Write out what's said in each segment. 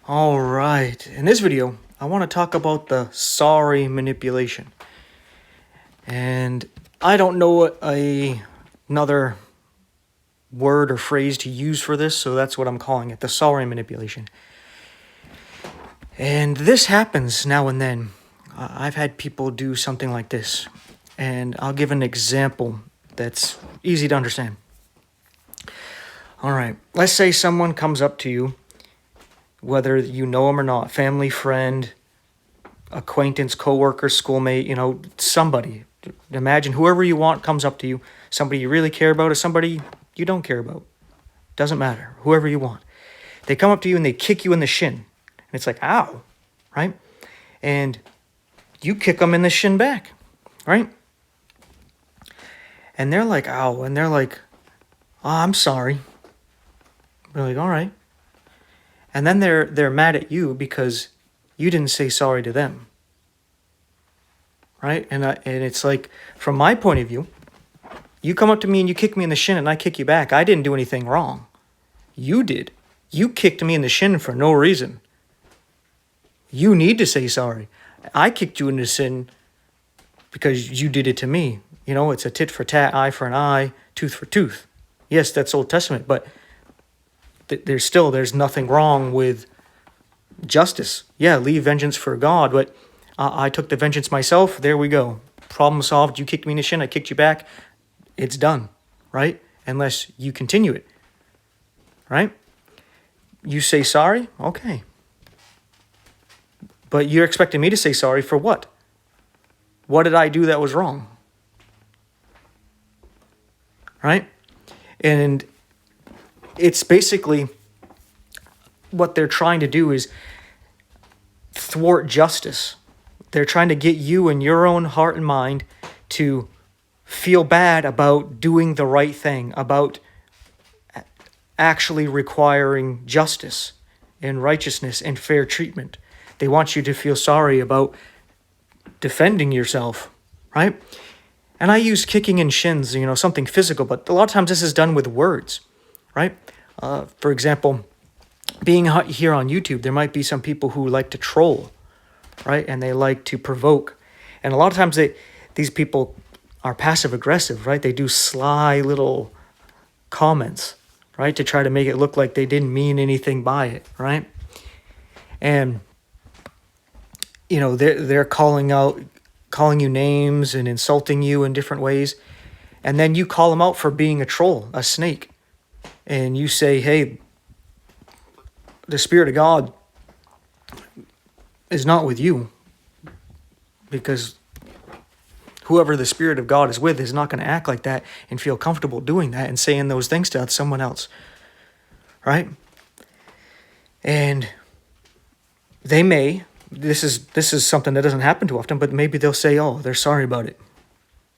All right, in this video, I want to talk about the sorry manipulation. And I don't know another word or phrase to use for this, so that's what I'm calling it, the sorry manipulation. And this happens now and then. I've had people do something like this, and I'll give an example that's easy to understand. All right, let's say someone comes up to you, whether you know them or not, family, friend, acquaintance, coworker, schoolmate, somebody. Imagine whoever you want comes up to you, somebody you really care about or somebody you don't care about. Doesn't matter, whoever you want. They come up to you and they kick you in the shin. And it's like, ow, right? And you kick them in the shin back, right? And they're like, ow, and they're like, oh, I'm sorry. They're like, all right. And then they're mad at you because you didn't say sorry to them, right? And it's like, from my point of view, you come up to me and you kick me in the shin and I kick you back. I didn't do anything wrong. You did. You kicked me in the shin for no reason. You need to say sorry. I kicked you in the shin because you did it to me. It's a tit for tat, eye for an eye, tooth for tooth. Yes, that's Old Testament, but there's nothing wrong with justice. Yeah, leave vengeance for God, but I took the vengeance myself. There we go. Problem solved. You kicked me in the shin, I kicked you back. It's done, right? Unless you continue it, right? You say sorry? Okay. But you're expecting me to say sorry for what? What did I do that was wrong? Right? And it's basically what they're trying to do is thwart justice. They're trying to get you in your own heart and mind to feel bad about doing the right thing, about actually requiring justice and righteousness and fair treatment. They want you to feel sorry about defending yourself, right? And I use kicking in shins, something physical, but a lot of times this is done with words, right? For example, being here on YouTube, there might be some people who like to troll, right? And they like to provoke. And a lot of times these people are passive aggressive, right? They do sly little comments, right? To try to make it look like they didn't mean anything by it, right? And, they're calling you names and insulting you in different ways. And then you call them out for being a troll, a snake. And you say, hey, the Spirit of God is not with you, because whoever the Spirit of God is with is not going to act like that and feel comfortable doing that and saying those things to someone else, right? And they may, this is something that doesn't happen too often, but maybe they'll say, oh, they're sorry about it.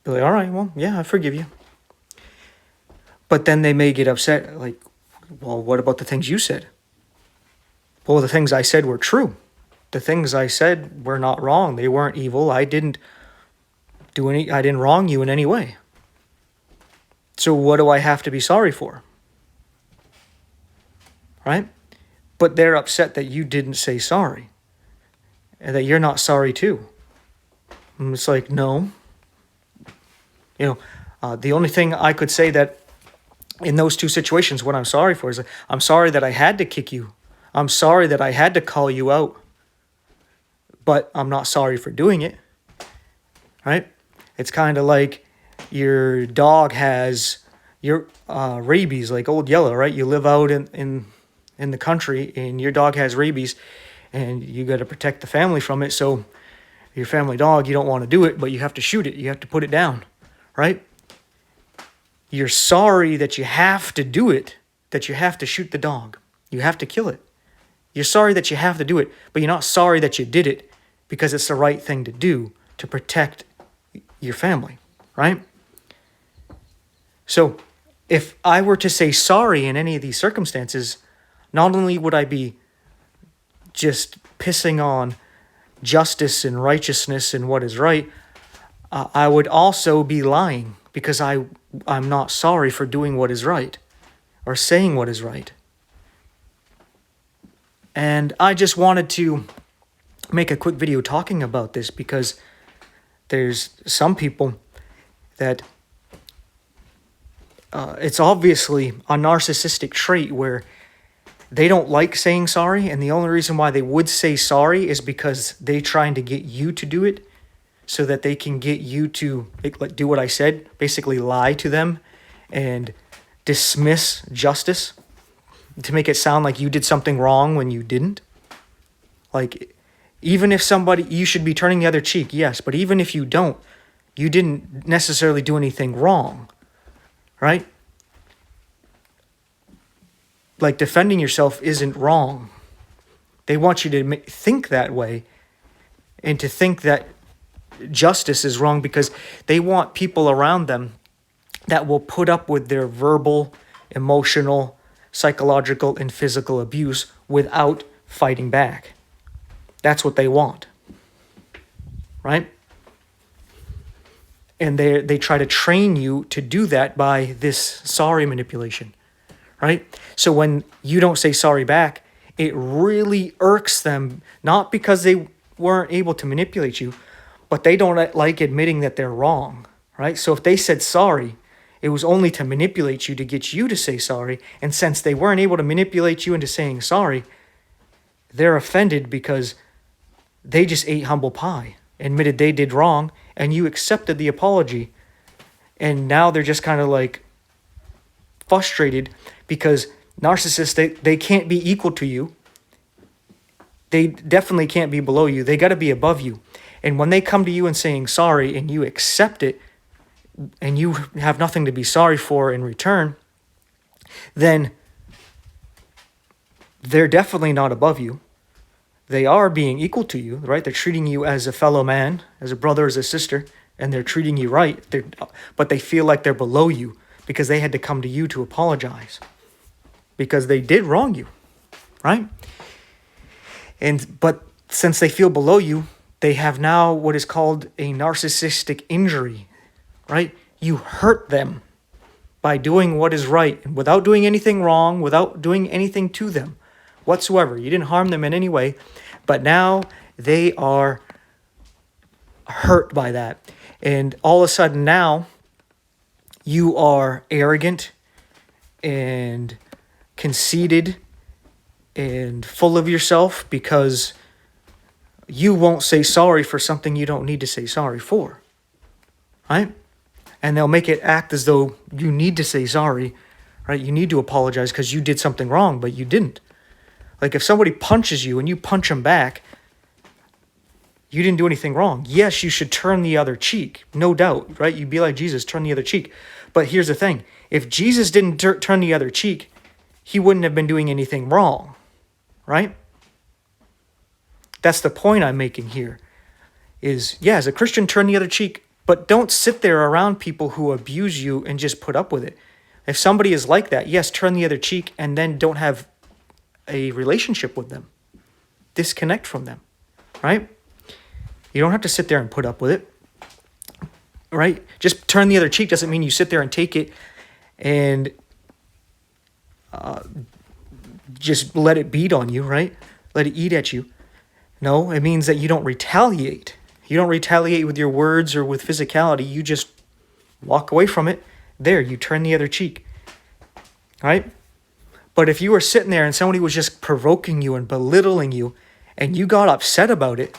Be like, all right, well, yeah, I forgive you. But then they may get upset, like, well, what about the things you said? Well, the things I said were true. The things I said were not wrong. They weren't evil. I didn't wrong you in any way. So what do I have to be sorry for? Right? But they're upset that you didn't say sorry. And that you're not sorry too. And it's like, no. The only thing I could say that in those two situations, what I'm sorry for is I'm sorry that I had to kick you. I'm sorry that I had to call you out. But I'm not sorry for doing it. Right? It's kind of like your dog has your rabies, like Old Yellow, right? You live out in the country and your dog has rabies and you got to protect the family from it. So your family dog, you don't want to do it, but you have to shoot it. You have to put it down, right? You're sorry that you have to do it, that you have to shoot the dog. You have to kill it. You're sorry that you have to do it, but you're not sorry that you did it because it's the right thing to do to protect your family, right? So if I were to say sorry in any of these circumstances, not only would I be just pissing on justice and righteousness and what is right, I would also be lying because I'm not sorry for doing what is right or saying what is right. And I just wanted to make a quick video talking about this because there's some people that it's obviously a narcissistic trait where they don't like saying sorry, and the only reason why they would say sorry is because they're trying to get you to do it so that they can get you to do what I said, basically lie to them and dismiss justice to make it sound like you did something wrong when you didn't. Like, even if somebody, you should be turning the other cheek, yes, but even if you don't, you didn't necessarily do anything wrong, right? Like, defending yourself isn't wrong. They want you to think that way and to think that justice is wrong because they want people around them that will put up with their verbal, emotional, psychological, and physical abuse without fighting back. That's what they want, right? And they try to train you to do that by this sorry manipulation, right? So when you don't say sorry back, it really irks them, not because they weren't able to manipulate you, but they don't like admitting that they're wrong, right? So if they said sorry, it was only to manipulate you to get you to say sorry. And since they weren't able to manipulate you into saying sorry, they're offended because they just ate humble pie, admitted they did wrong, and you accepted the apology. And now they're just kind of like frustrated because narcissists, they can't be equal to you. They definitely can't be below you. They got to be above you. And when they come to you and saying sorry and you accept it and you have nothing to be sorry for in return, then they're definitely not above you. They are being equal to you, right? They're treating you as a fellow man, as a brother, as a sister, and they're treating you right. But they feel like they're below you because they had to come to you to apologize because they did wrong you, right? But since they feel below you, they have now what is called a narcissistic injury, right? You hurt them by doing what is right and without doing anything wrong, without doing anything to them whatsoever. You didn't harm them in any way, but now they are hurt by that. And all of a sudden now you are arrogant and conceited and full of yourself because you won't say sorry for something you don't need to say sorry for, right? And they'll make it act as though you need to say sorry, right? You need to apologize because you did something wrong, but you didn't. Like if somebody punches you and you punch them back, you didn't do anything wrong. Yes, you should turn the other cheek, no doubt, right? You'd be like Jesus, turn the other cheek. But here's the thing. If Jesus didn't turn the other cheek, he wouldn't have been doing anything wrong, right? That's the point I'm making here is, yeah, as a Christian, turn the other cheek, but don't sit there around people who abuse you and just put up with it. If somebody is like that, yes, turn the other cheek and then don't have a relationship with them. Disconnect from them, right? You don't have to sit there and put up with it, right? Just turn the other cheek doesn't mean you sit there and take it and just let it beat on you, right? Let it eat at you. No, it means that you don't retaliate. You don't retaliate with your words or with physicality. You just walk away from it. There, you turn the other cheek, right? But if you were sitting there and somebody was just provoking you and belittling you and you got upset about it,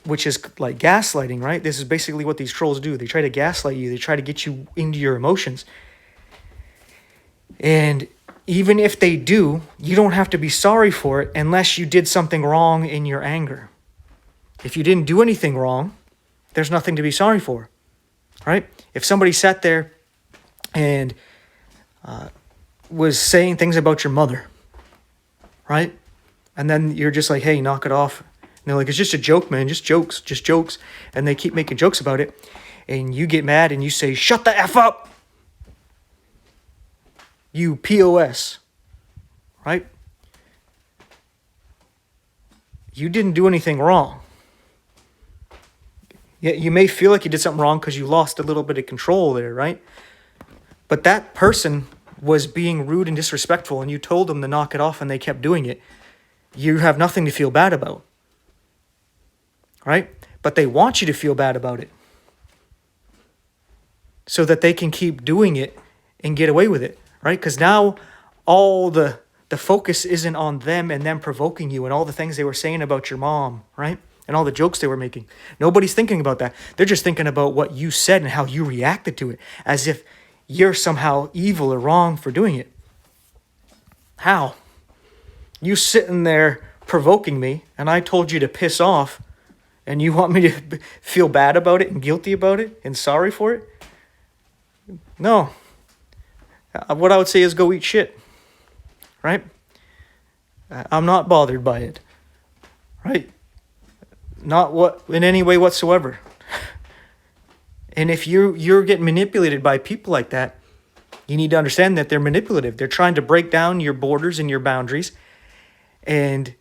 which is like gaslighting, right? This is basically what these trolls do. They try to gaslight you. They try to get you into your emotions. And even if they do, you don't have to be sorry for it unless you did something wrong in your anger. If you didn't do anything wrong, there's nothing to be sorry for, right? If somebody sat there and was saying things about your mother, right? And then you're just like, hey, knock it off. And they're like, it's just a joke, man, just jokes. And they keep making jokes about it. And you get mad and you say, shut the F up, you POS, right? You didn't do anything wrong. Yeah, you may feel like you did something wrong because you lost a little bit of control there, right? But that person was being rude and disrespectful and you told them to knock it off and they kept doing it. you have nothing to feel bad about, right? But they want you to feel bad about it so that they can keep doing it and get away with it, right? Because now all the focus isn't on them and them provoking you and all the things they were saying about your mom, right? And all the jokes they were making. Nobody's thinking about that. They're just thinking about what you said and how you reacted to it, as if you're somehow evil or wrong for doing it. How? You sitting there provoking me, and I told you to piss off, and you want me to feel bad about it and guilty about it and sorry for it? No. What I would say is go eat shit, right? I'm not bothered by it, right? Not what in any way whatsoever. And if you're getting manipulated by people like that, you need to understand that they're manipulative. They're trying to break down your borders and your boundaries and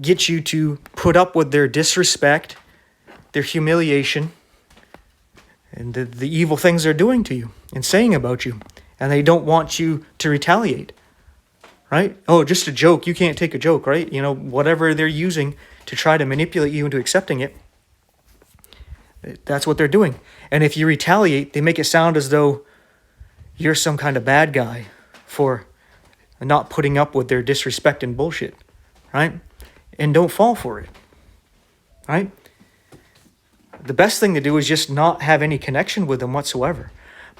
get you to put up with their disrespect, their humiliation, and the evil things they're doing to you and saying about you. And they don't want you to retaliate, right? Oh, just a joke. You can't take a joke, right? You know, whatever they're using to try to manipulate you into accepting it, that's what they're doing. And if you retaliate, they make it sound as though you're some kind of bad guy for not putting up with their disrespect and bullshit, right? And don't fall for it, right? The best thing to do is just not have any connection with them whatsoever.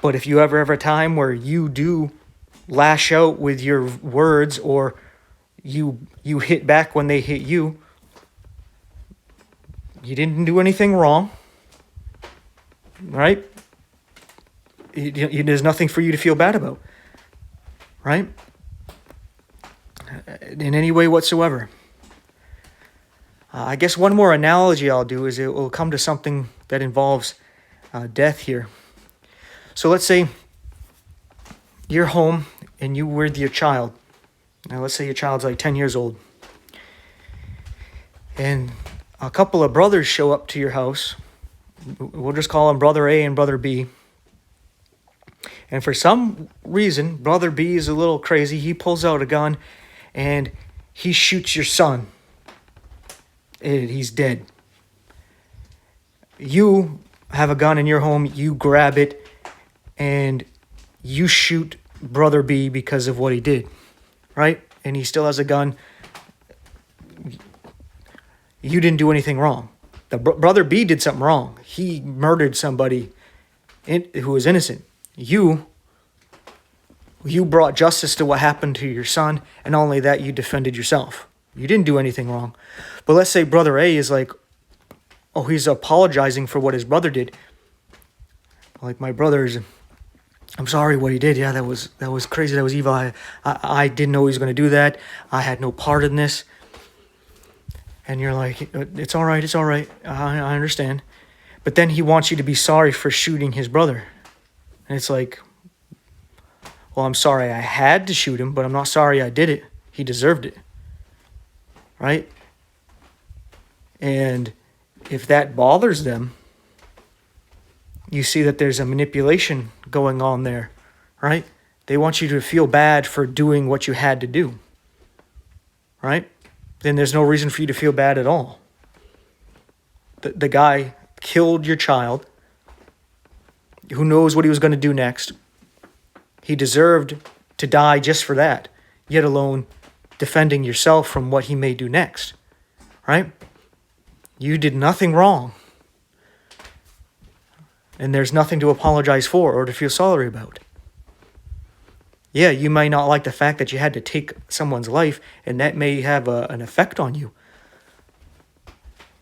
But if you ever have a time where you do lash out with your words, or you hit back when they hit you, you didn't do anything wrong, right? There's nothing for you to feel bad about, right? In any way whatsoever. I guess one more analogy I'll do is it will come to something that involves death here. So let's say you're home and you with your child. Now let's say your child's like 10 years old. And a couple of brothers show up to your house. We'll just call them Brother A and Brother B. And for some reason, Brother B is a little crazy. He pulls out a gun and he shoots your son. And he's dead. You have a gun in your home. You grab it and you shoot Brother B because of what he did, right? And he still has a gun. You didn't do anything wrong. The Brother B did something wrong. He murdered somebody who was innocent. You brought justice to what happened to your son, and not only that, you defended yourself. You didn't do anything wrong. But let's say Brother A is like, oh, he's apologizing for what his brother did. Like, my brother's, I'm sorry what he did. Yeah, that was crazy. That was evil. I didn't know he was going to do that. I had no part in this. And you're like, it's all right. It's all right. I understand. But then he wants you to be sorry for shooting his brother. And it's like, well, I'm sorry I had to shoot him, but I'm not sorry I did it. He deserved it. Right? And if that bothers them, you see that there's a manipulation going on there, right? They want you to feel bad for doing what you had to do, right? Then there's no reason for you to feel bad at all. The guy killed your child. Who knows what he was going to do next? He deserved to die just for that, yet alone defending yourself from what he may do next, right? You did nothing wrong. And there's nothing to apologize for or to feel sorry about. Yeah, you may not like the fact that you had to take someone's life, and that may have an effect on you.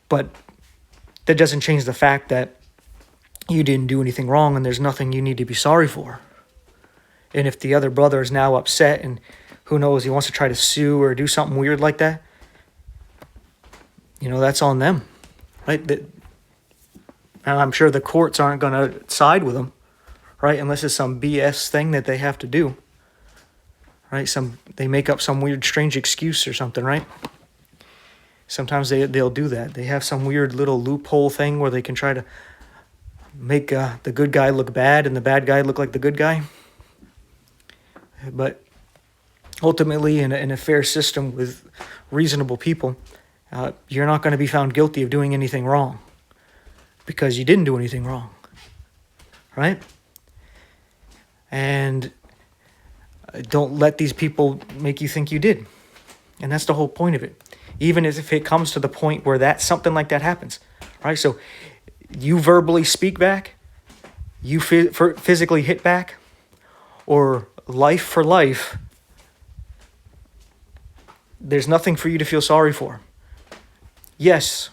But that doesn't change the fact that you didn't do anything wrong, and there's nothing you need to be sorry for. And if the other brother is now upset, and who knows, he wants to try to sue or do something weird like that, that's on them, right? And I'm sure the courts aren't going to side with them, right? Unless it's some BS thing that they have to do, right? They make up some weird, strange excuse or something, right? Sometimes they'll do that. They have some weird little loophole thing where they can try to make the good guy look bad and the bad guy look like the good guy. But ultimately in a fair system with reasonable people, you're not going to be found guilty of doing anything wrong because you didn't do anything wrong, right? And don't let these people make you think you did. And that's the whole point of it. Even if it comes to the point where something like that happens, right? So you verbally speak back, you physically hit back, or life for life, there's nothing for you to feel sorry for. Yes,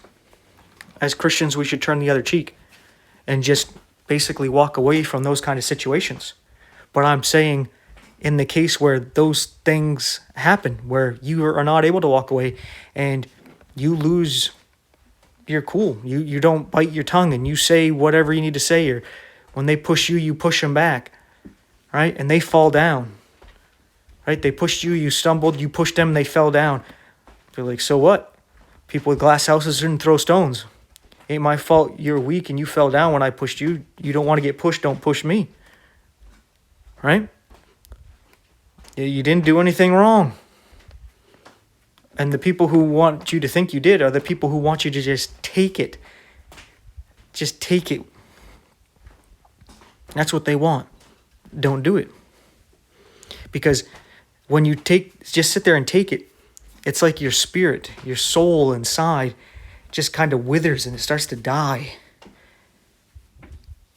as Christians, we should turn the other cheek and just basically walk away from those kind of situations. But I'm saying in the case where those things happen, where you are not able to walk away and you lose your cool, you don't bite your tongue and you say whatever you need to say, or when they push you, you push them back, right? And they fall down, right? They pushed you, you stumbled, you pushed them, they fell down. You're like, so what? People with glass houses didn't throw stones. Ain't my fault you're weak and you fell down when I pushed you. You don't want to get pushed, don't push me. Right? You didn't do anything wrong. And the people who want you to think you did are the people who want you to just take it. Just take it. That's what they want. Don't do it. Because when you just sit there and take it, it's like your spirit, your soul inside just kind of withers and it starts to die.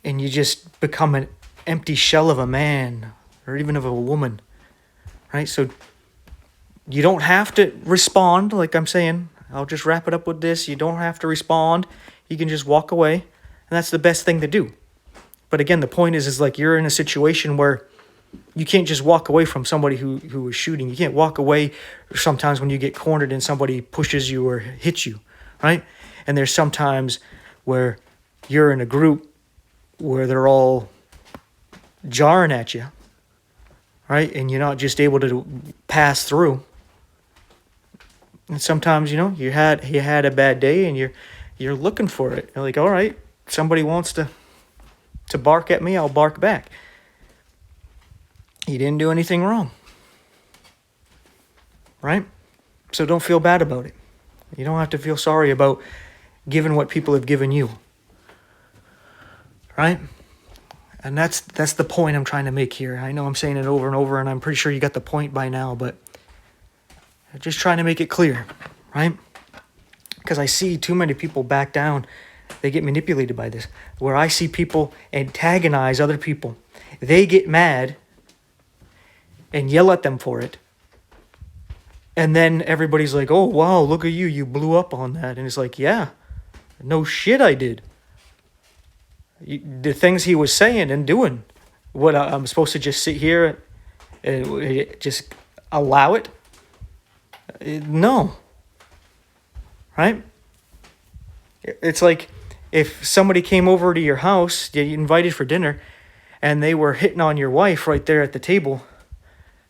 And you just become an empty shell of a man or even of a woman, right? So you don't have to respond, like I'm saying. I'll just wrap it up with this. You don't have to respond. You can just walk away. And that's the best thing to do. But again, the point is like you're in a situation where you can't just walk away from somebody who is shooting. You can't walk away sometimes when you get cornered and somebody pushes you or hits you, right? And there's sometimes where you're in a group where they're all jarring at you, right? And you're not just able to pass through. And sometimes, you had a bad day and you're looking for it. You're like, all right, somebody wants to bark at me, I'll bark back. You didn't do anything wrong, right? So don't feel bad about it. You don't have to feel sorry about giving what people have given you, right? And that's the point I'm trying to make here. I know I'm saying it over and over, and I'm pretty sure you got the point by now, but I'm just trying to make it clear, right? Because I see too many people back down. They get manipulated by this. Where I see people antagonize other people. They get mad and yell at them for it. And then everybody's like, oh, wow, look at you. You blew up on that. And it's like, yeah, no shit I did. The things he was saying and doing. What, I'm supposed to just sit here and just allow it? No. Right? It's like if somebody came over to your house, you invited for dinner, and they were hitting on your wife right there at the table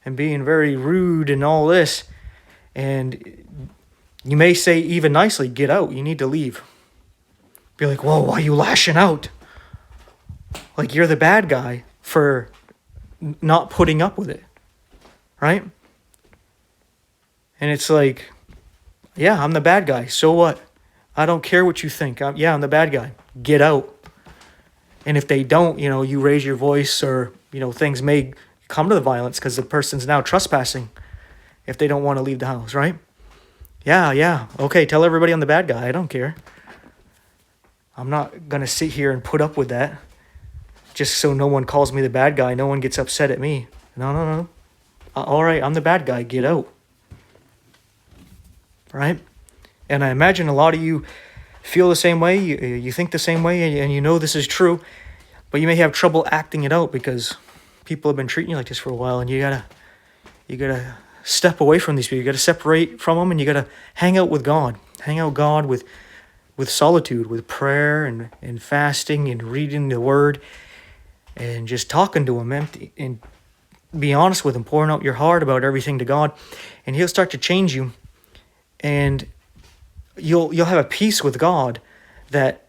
and being very rude and all this, and you may say even nicely, get out, you need to leave. Be like, whoa, why are you lashing out? Like you're the bad guy for not putting up with it, right? And it's like, yeah, I'm the bad guy, so what? I don't care what you think. I'm the bad guy. Get out. And if they don't, you raise your voice or, things may come to the violence because the person's now trespassing if they don't want to leave the house, right? Yeah. Okay, tell everybody I'm the bad guy. I don't care. I'm not going to sit here and put up with that just so no one calls me the bad guy. No one gets upset at me. No. All right, I'm the bad guy. Get out. Right? And I imagine a lot of you feel the same way, you think the same way, and you know this is true, but you may have trouble acting it out because people have been treating you like this for a while, and you gotta step away from these people. You gotta separate from them, and you gotta hang out with God. Hang out God with solitude, with prayer and fasting and reading the Word, and just talking to Him, and be honest with Him, pouring out your heart about everything to God, and He'll start to change you, and you'll have a peace with God that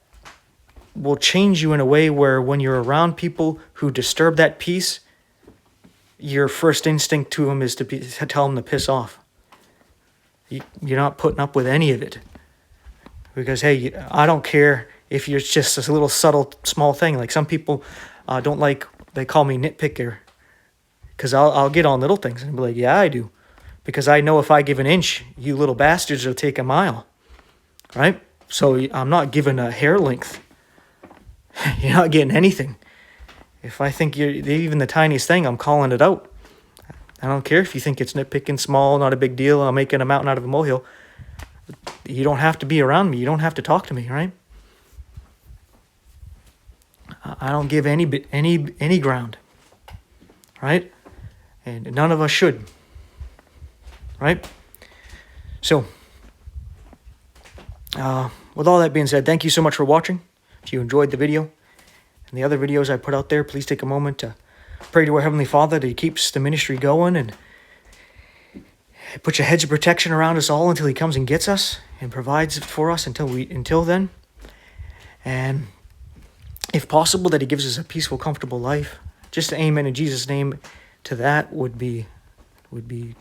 will change you in a way where when you're around people who disturb that peace, your first instinct to them is to tell them to piss off. You're not putting up with any of it. Because, hey, I don't care if you're just a little subtle, small thing. Like some people don't like, they call me nitpicker. Because I'll get on little things and be like, yeah, I do. Because I know if I give an inch, you little bastards will take a mile. Right? So I'm not giving a hair length. You're not getting anything. If I think you're even the tiniest thing, I'm calling it out. I don't care if you think it's nitpicking, small, not a big deal, I'm making a mountain out of a molehill. You don't have to be around me. You don't have to talk to me, right? I don't give any ground, right? And none of us should, right? So, with all that being said, thank you so much for watching. If you enjoyed the video and the other videos I put out there, please take a moment to pray to our Heavenly Father that He keeps the ministry going and put your hedge of protection around us all until He comes and gets us and provides for us until then. And if possible, that He gives us a peaceful, comfortable life. Just an amen in Jesus' name to that would be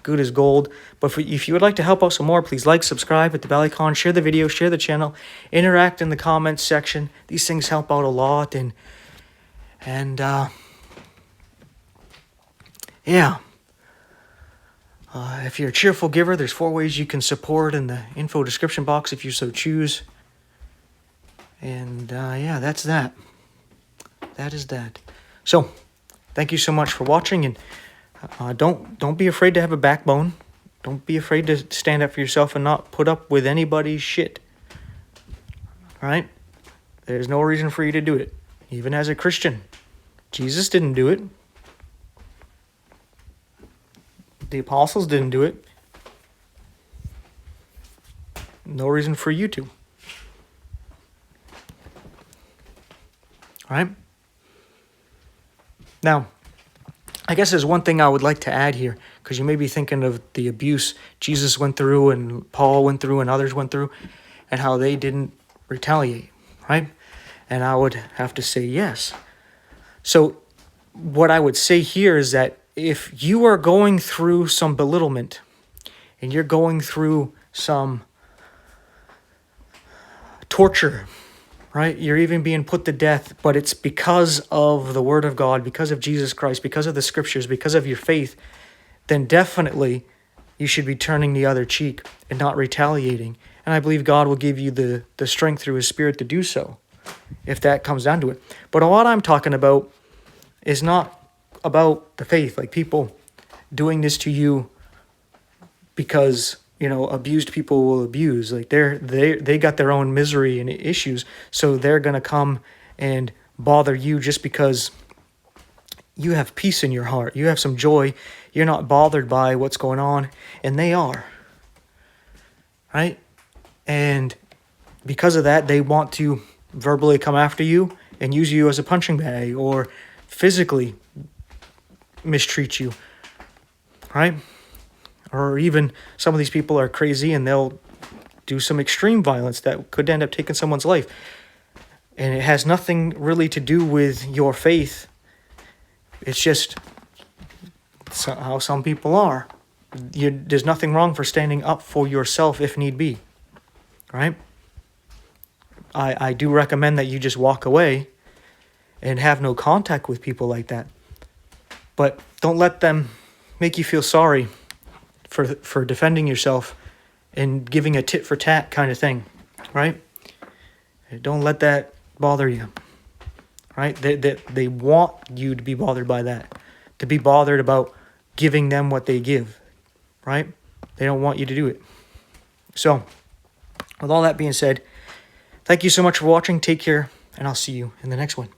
good as gold. But if you would like to help out some more, please like, subscribe, hit the bell icon, share the video, share the channel, interact in the comments section. These things help out a lot. And yeah. If you're a cheerful giver, there's 4 ways you can support in the info description box if you so choose. And yeah, that's that. That is that. So, thank you so much for watching, and don't be afraid to have a backbone. Don't be afraid to stand up for yourself and not put up with anybody's shit. All right? There's no reason for you to do it, even as a Christian. Jesus didn't do it. The apostles didn't do it. No reason for you to. All right? Now, I guess there's one thing I would like to add here, because you may be thinking of the abuse Jesus went through and Paul went through and others went through, and how they didn't retaliate, right? And I would have to say yes. So what I would say here is that if you are going through some belittlement and you're going through some torture, right? You're even being put to death, but it's because of the Word of God, because of Jesus Christ, because of the Scriptures, because of your faith, then definitely you should be turning the other cheek and not retaliating. And I believe God will give you the strength through His Spirit to do so, if that comes down to it. But what I'm talking about is not about the faith, like people doing this to you because, you know, abused people will abuse. Like they got their own misery and issues, so they're going to come and bother you just because you have peace in your heart. You have some joy. You're not bothered by what's going on, and they are. Right? And because of that, they want to verbally come after you and use you as a punching bag or physically mistreat you. Right? Or even some of these people are crazy and they'll do some extreme violence that could end up taking someone's life. And it has nothing really to do with your faith. It's just how some people are. There's nothing wrong for standing up for yourself if need be. Right? I do recommend that you just walk away and have no contact with people like that. But don't let them make you feel sorry for defending yourself and giving a tit for tat kind of thing, right? Don't let that bother you, right? They want you to be bothered by that, to be bothered about giving them what they give, right? They don't want you to do it. So, with all that being said, thank you so much for watching. Take care, and I'll see you in the next one.